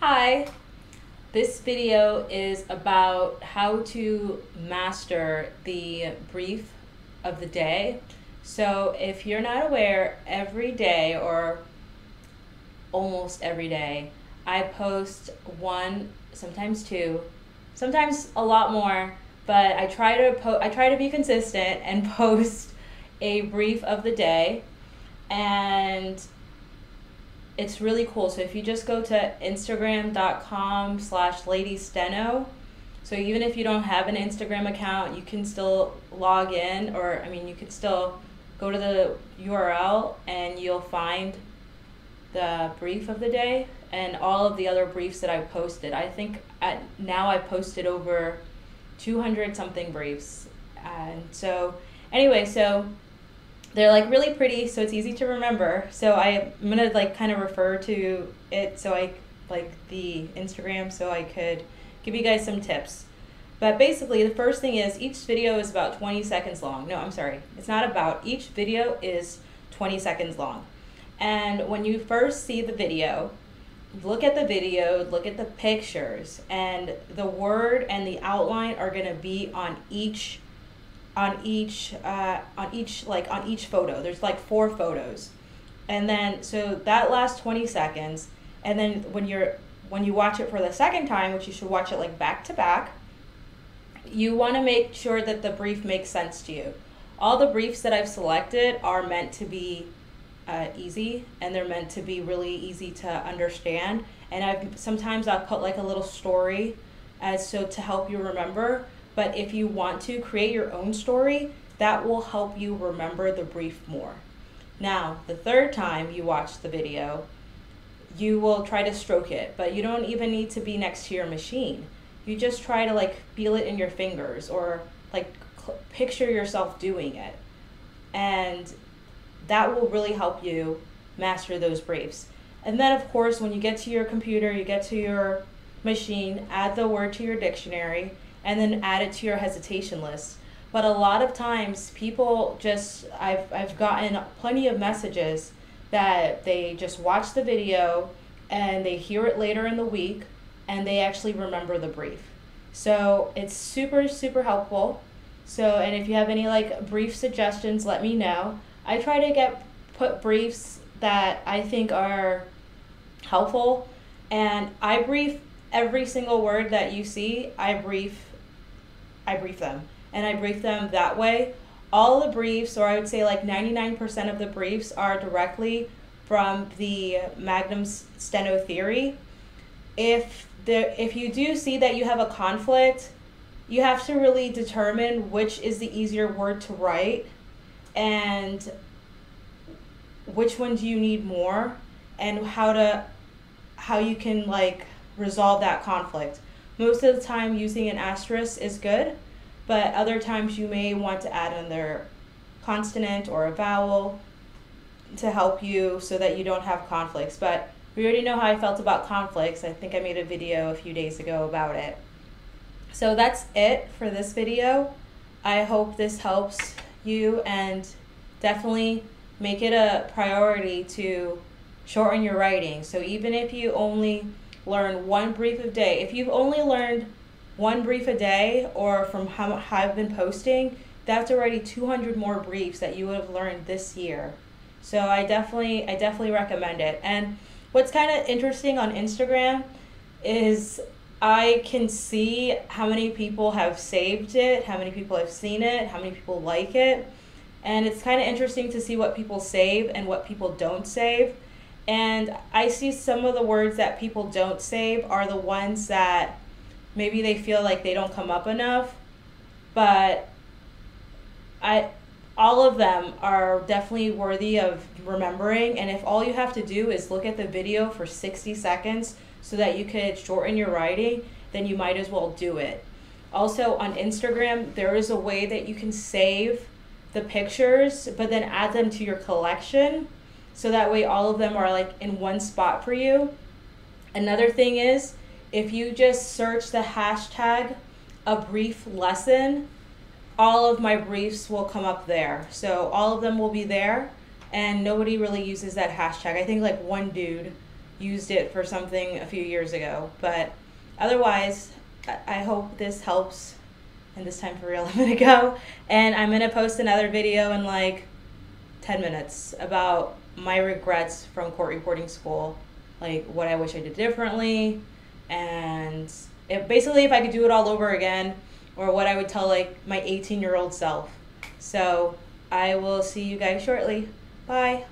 Hi, this video is about how to master the brief of the day. So if you're not aware, every day or almost every day, I post one, sometimes two, sometimes a lot more, but I try to be consistent and post a brief of the day, and it's really cool. So if you just go to instagram.com/ladysteno, so even if you don't have an Instagram account, you can still log in, or you could still go to the URL and you'll find the brief of the day and all of the other briefs that I've posted. I think now I've posted over 200 something briefs. And so anyway, so they're like really pretty, so it's easy to remember. So I'm gonna like kind of refer to it, so I like the Instagram, so I could give you guys some tips. But basically, the first thing is each video is about 20 seconds long. No, I'm sorry, it's not about. Each video is 20 seconds long. And when you first see the video, look at the video, look at the pictures, and the word and the outline are gonna be on each photo. There's like 4 photos, and then so that lasts 20 seconds. And then when you watch it for the second time, which you should watch it like back to back, you want to make sure that the brief makes sense to you. All the briefs that I've selected are meant to be easy, and they're meant to be really easy to understand. And sometimes I'll put like a little story to help you remember. But if you want to create your own story, that will help you remember the brief more. Now, the third time you watch the video, you will try to stroke it, but you don't even need to be next to your machine. You just try to like feel it in your fingers, or like picture yourself doing it. And that will really help you master those briefs. And then of course, when you get to your computer, you get to your machine, add the word to your dictionary, and then add it to your hesitation list. But a lot of times people I've gotten plenty of messages that they just watch the video and they hear it later in the week and they actually remember the brief. So it's super, super helpful. So, and if you have any like brief suggestions, let me know. I try to put briefs that I think are helpful, and I brief every single word that you see. I brief them, and I brief them that way. All the briefs, or I would say like 99% of the briefs, are directly from the Magnum Steno theory. If you do see that you have a conflict, you have to really determine which is the easier word to write and which one do you need more, and how you can like resolve that conflict. Most of the time using an asterisk is good, but other times you may want to add another consonant or a vowel to help you so that you don't have conflicts. But we already know how I felt about conflicts. I think I made a video a few days ago about it. So that's it for this video. I hope this helps you, and definitely make it a priority to shorten your writing. So even if you only learn one brief a day, if you've only learned one brief a day, or from how I've been posting, that's already 200 more briefs that you would have learned this year. So I definitely recommend it. And what's kind of interesting on Instagram is I can see how many people have saved it, how many people have seen it, how many people like it. And it's kind of interesting to see what people save and what people don't save. And I see some of the words that people don't save are the ones that maybe they feel like they don't come up enough. But all of them are definitely worthy of remembering. And if all you have to do is look at the video for 60 seconds so that you could shorten your writing, then you might as well do it. Also on Instagram, there is a way that you can save the pictures, but then add them to your collection. So that way all of them are like in one spot for you. Another thing is, if you just search the hashtag a brief lesson, all of my briefs will come up there. So all of them will be there, and nobody really uses that hashtag. I think like one dude used it for something a few years ago. But otherwise, I hope this helps. And this time for real, I'm gonna go. And I'm gonna post another video in like 10 minutes about my regrets from court reporting school, like what I wish I did differently, and basically if I could do it all over again, or what I would tell like my 18-year-old self. So I will see you guys shortly. Bye.